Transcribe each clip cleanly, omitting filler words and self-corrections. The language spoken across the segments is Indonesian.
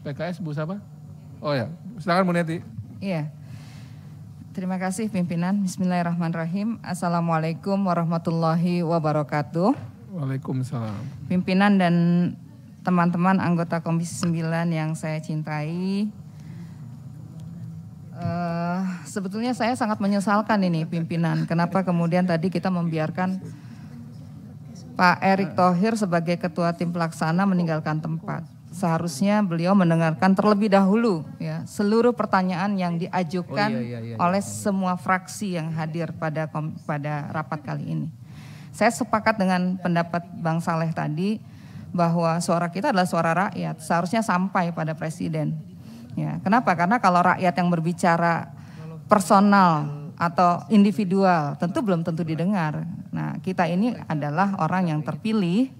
PKS Bu siapa? Oh ya, silakan Bu Neti. Iya. Terima kasih pimpinan. Bismillahirrahmanirrahim. Assalamualaikum warahmatullahi wabarakatuh. Waalaikumsalam. Pimpinan dan teman-teman anggota Komisi 9 yang saya cintai. Sebetulnya saya sangat menyesalkan ini pimpinan. Kenapa kemudian tadi kita membiarkan Pak Erick Thohir sebagai ketua tim pelaksana meninggalkan tempat. Seharusnya beliau mendengarkan terlebih dahulu ya seluruh pertanyaan yang diajukan oleh semua fraksi yang hadir pada rapat kali ini. Saya sepakat dengan pendapat Bang Saleh tadi bahwa suara kita adalah suara rakyat, seharusnya sampai pada presiden. Ya, kenapa? Karena kalau rakyat yang berbicara personal atau individual tentu belum tentu didengar. Nah, kita ini adalah orang yang terpilih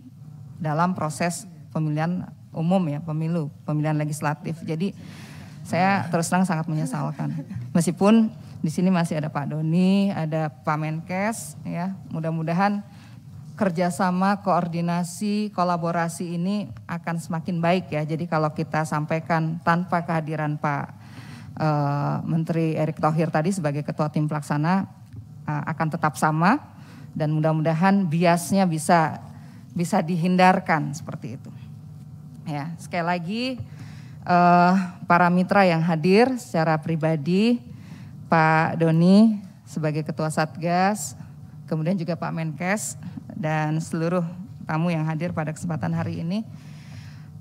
dalam proses pemilihan umum ya, pemilihan legislatif. Jadi saya terus terang sangat menyesalkan. Meskipun di sini masih ada Pak Doni, ada Pak Menkes ya. Mudah-mudahan kerjasama, koordinasi, kolaborasi ini akan semakin baik ya. Jadi kalau kita sampaikan tanpa kehadiran Pak Menteri Erick Thohir tadi sebagai ketua tim pelaksana akan tetap sama dan mudah-mudahan biasnya bisa dihindarkan seperti itu. Ya, sekali lagi para mitra yang hadir secara pribadi, Pak Doni sebagai Ketua Satgas, kemudian juga Pak Menkes dan seluruh tamu yang hadir pada kesempatan hari ini.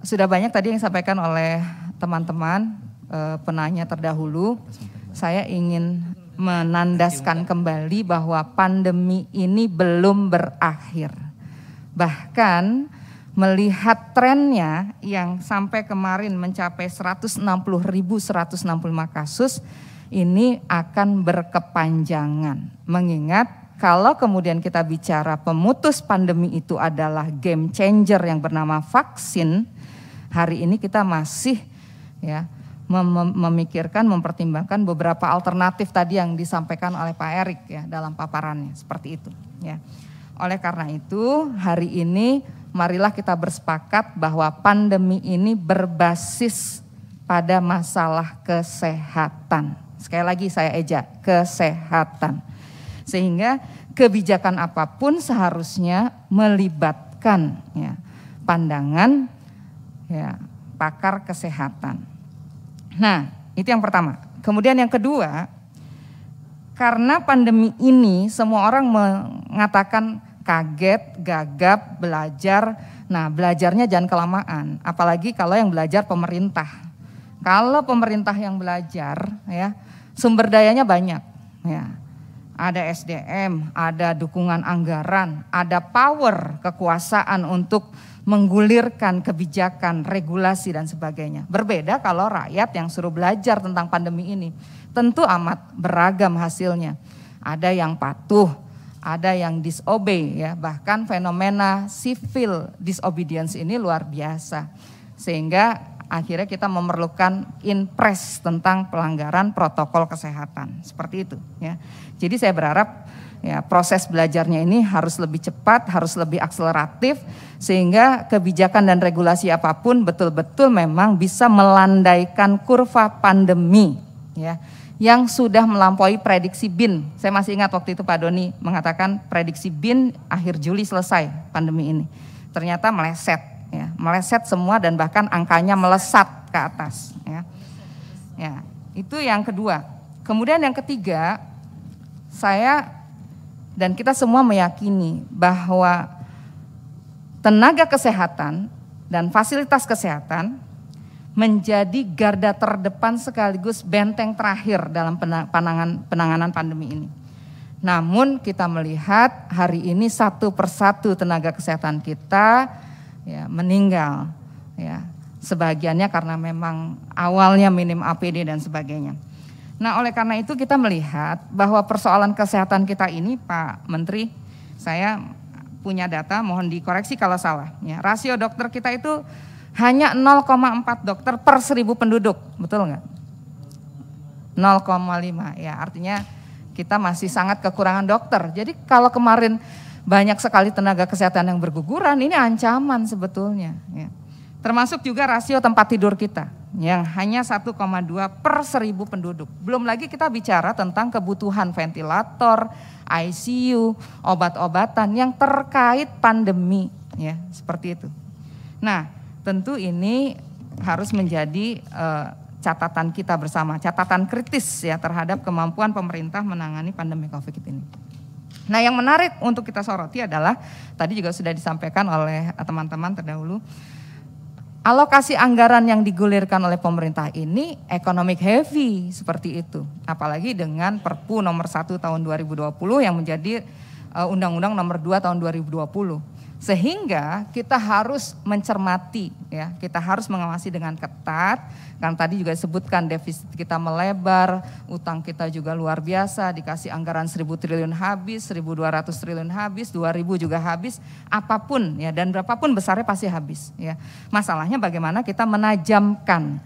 Sudah banyak tadi yang disampaikan oleh teman-teman penanya terdahulu. Saya ingin menandaskan kembali bahwa pandemi ini belum berakhir. Bahkan melihat trennya yang sampai kemarin mencapai 160.165 kasus, ini akan berkepanjangan. Mengingat kalau kemudian kita bicara pemutus pandemi itu adalah game changer yang bernama vaksin, hari ini kita masih ya memikirkan, mempertimbangkan beberapa alternatif tadi yang disampaikan oleh Pak Erick ya dalam paparannya, seperti itu ya. Oleh karena itu hari ini marilah kita bersepakat bahwa pandemi ini berbasis pada masalah kesehatan. Sekali lagi saya eja, kesehatan. Sehingga kebijakan apapun seharusnya melibatkan ya, pandangan ya, pakar kesehatan. Nah, itu yang pertama. Kemudian yang kedua, karena pandemi ini semua orang mengatakan kaget, gagap, belajar. Nah, belajarnya jangan kelamaan, apalagi kalau yang belajar pemerintah. Kalau pemerintah yang belajar ya, sumber dayanya banyak ya. Ada SDM, ada dukungan anggaran, ada power kekuasaan untuk menggulirkan kebijakan, regulasi dan sebagainya. Berbeda kalau rakyat yang suruh belajar tentang pandemi ini. Tentu amat beragam hasilnya. Ada yang patuh, ada yang disobey ya, bahkan fenomena civil disobedience ini luar biasa. Sehingga akhirnya kita memerlukan inpres tentang pelanggaran protokol kesehatan, seperti itu ya. Jadi saya berharap ya proses belajarnya ini harus lebih cepat, harus lebih akseleratif sehingga kebijakan dan regulasi apapun betul-betul memang bisa melandaikan kurva pandemi ya. Yang sudah melampaui prediksi BIN. Saya masih ingat waktu itu Pak Doni mengatakan prediksi BIN akhir Juli selesai pandemi ini. Ternyata meleset ya, meleset semua dan bahkan angkanya melesat ke atas ya. Ya, itu yang kedua. Kemudian yang ketiga, saya dan kita semua meyakini bahwa tenaga kesehatan dan fasilitas kesehatan menjadi garda terdepan sekaligus benteng terakhir dalam penanganan pandemi ini. Namun kita melihat hari ini satu persatu tenaga kesehatan kita ya, meninggal. Ya, sebagiannya karena memang awalnya minim APD dan sebagainya. Nah oleh karena itu kita melihat bahwa persoalan kesehatan kita ini Pak Menteri, saya punya data, mohon dikoreksi kalau salah. Ya, rasio dokter kita itu hanya 0,4 dokter per 1.000 penduduk, betul nggak? 0,5 ya, artinya kita masih sangat kekurangan dokter. Jadi kalau kemarin banyak sekali tenaga kesehatan yang berguguran, ini ancaman sebetulnya. Ya. Termasuk juga rasio tempat tidur kita yang hanya 1,2 per 1.000 penduduk. Belum lagi kita bicara tentang kebutuhan ventilator, ICU, obat-obatan yang terkait pandemi, ya seperti itu. Nah, tentu ini harus menjadi catatan kita bersama, catatan kritis ya terhadap kemampuan pemerintah menangani pandemi COVID ini. Nah, yang menarik untuk kita soroti adalah tadi juga sudah disampaikan oleh teman-teman terdahulu. Alokasi anggaran yang digulirkan oleh pemerintah ini economic heavy seperti itu. Apalagi dengan Perpu nomor 1 tahun 2020 yang menjadi Undang-Undang nomor 2 tahun 2020. Sehingga kita harus mencermati ya, kita harus mengawasi dengan ketat. Kan tadi juga disebutkan defisit kita melebar, utang kita juga luar biasa, dikasih anggaran 1.000 triliun habis, 1.200 triliun habis, 2.000 juga habis, apapun ya dan berapapun besarnya pasti habis ya. Masalahnya bagaimana kita menajamkan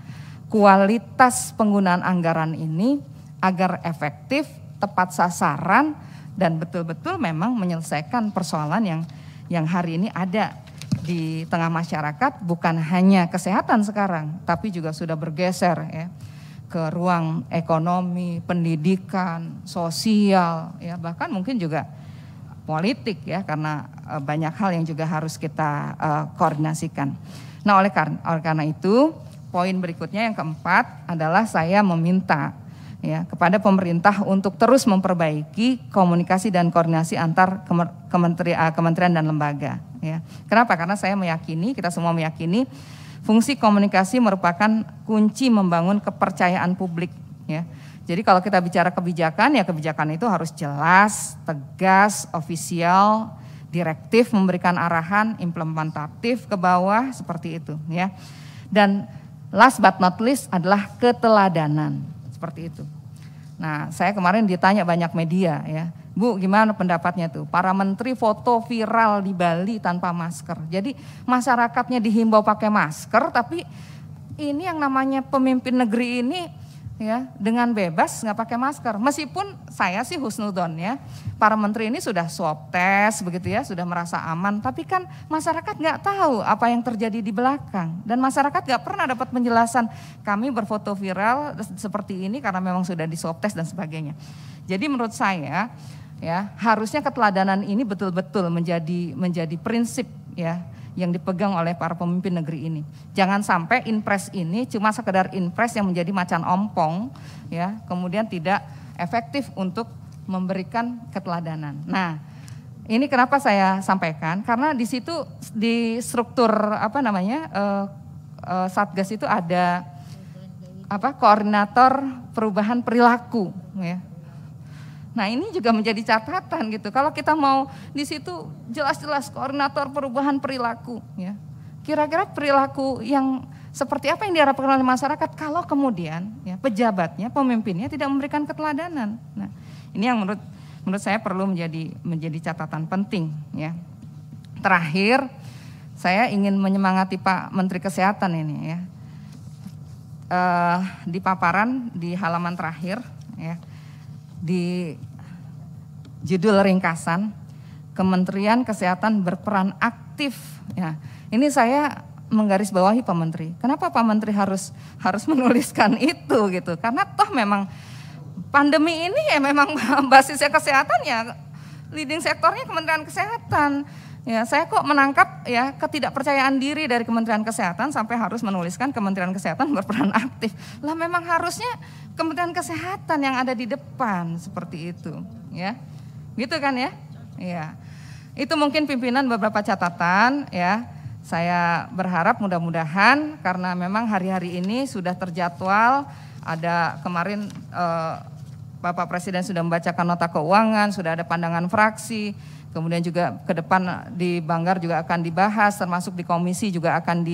kualitas penggunaan anggaran ini agar efektif, tepat sasaran dan betul-betul memang menyelesaikan persoalan yang hari ini ada di tengah masyarakat, bukan hanya kesehatan sekarang, tapi juga sudah bergeser ya ke ruang ekonomi, pendidikan, sosial, ya bahkan mungkin juga politik ya, karena banyak hal yang juga harus kita koordinasikan. Nah, oleh karena itu, poin berikutnya yang keempat adalah saya meminta ya kepada pemerintah untuk terus memperbaiki komunikasi dan koordinasi antar kementerian dan lembaga ya. Kenapa? Karena saya meyakini, kita semua meyakini fungsi komunikasi merupakan kunci membangun kepercayaan publik ya. Jadi kalau kita bicara kebijakan ya kebijakan itu harus jelas, tegas, ofisial, direktif, memberikan arahan, implementatif ke bawah seperti itu ya. Dan last but not least adalah keteladanan. Seperti itu. Nah, saya kemarin ditanya banyak media ya, Bu gimana pendapatnya tuh? Para menteri foto viral di Bali tanpa masker. Jadi masyarakatnya dihimbau pakai masker, tapi ini yang namanya pemimpin negeri ini ya dengan bebas nggak pakai masker. Meskipun saya sih husnudon ya, para menteri ini sudah swab test begitu ya, sudah merasa aman. Tapi kan masyarakat nggak tahu apa yang terjadi di belakang dan masyarakat nggak pernah dapat penjelasan. Kami berfoto viral seperti ini karena memang sudah di swab test dan sebagainya. Jadi menurut saya ya harusnya keteladanan ini betul-betul menjadi prinsip ya yang dipegang oleh para pemimpin negeri ini. Jangan sampai inpres ini cuma sekedar inpres yang menjadi macan ompong ya, kemudian tidak efektif untuk memberikan keteladanan. Nah, ini kenapa saya sampaikan? Karena di situ di struktur Satgas itu ada koordinator perubahan perilaku ya. Nah, ini juga menjadi catatan gitu. Kalau kita mau di situ jelas-jelas koordinator perubahan perilaku ya. Kira-kira perilaku yang seperti apa yang diharapkan oleh masyarakat kalau kemudian ya pejabatnya, pemimpinnya tidak memberikan keteladanan. Nah, ini yang menurut saya perlu menjadi catatan penting ya. Terakhir, saya ingin menyemangati Pak Menteri Kesehatan ini ya. Di paparan di halaman terakhir ya. Di judul ringkasan Kementerian Kesehatan berperan aktif ya. Ini saya menggarisbawahi Pak Menteri. Kenapa Pak Menteri harus menuliskan itu gitu? Karena toh memang pandemi ini ya memang basisnya kesehatan ya, leading sektornya Kementerian Kesehatan. Ya, saya kok menangkap ya ketidakpercayaan diri dari Kementerian Kesehatan sampai harus menuliskan Kementerian Kesehatan berperan aktif. Lah memang harusnya Kementerian Kesehatan yang ada di depan seperti itu, ya. Gitu kan ya? Iya. Itu mungkin pimpinan beberapa catatan ya. Saya berharap mudah-mudahan karena memang hari-hari ini sudah terjadwal, ada kemarin Bapak Presiden sudah membacakan nota keuangan, sudah ada pandangan fraksi. Kemudian juga ke depan di Banggar juga akan dibahas, termasuk di komisi juga akan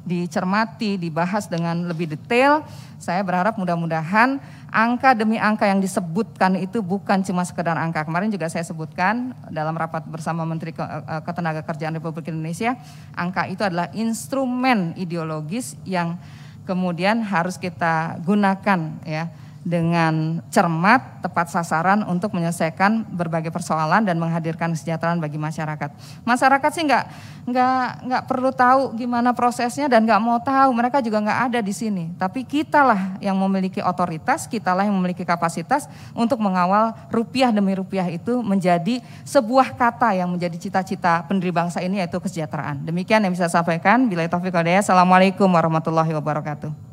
dicermati, dibahas dengan lebih detail. Saya berharap mudah-mudahan angka demi angka yang disebutkan itu bukan cuma sekedar angka. Kemarin juga saya sebutkan dalam rapat bersama Menteri Ketenagakerjaan Republik Indonesia, angka itu adalah instrumen ideologis yang kemudian harus kita gunakan ya dengan cermat, tepat sasaran untuk menyelesaikan berbagai persoalan dan menghadirkan kesejahteraan bagi masyarakat. Masyarakat sih nggak perlu tahu gimana prosesnya dan nggak mau tahu, mereka juga nggak ada di sini. Tapi kitalah yang memiliki otoritas, kitalah yang memiliki kapasitas untuk mengawal rupiah demi rupiah itu menjadi sebuah kata yang menjadi cita-cita pendiri bangsa ini, yaitu kesejahteraan. Demikian yang bisa saya sampaikan. Billahi taufiq wal hidayah. Assalamualaikum warahmatullahi wabarakatuh.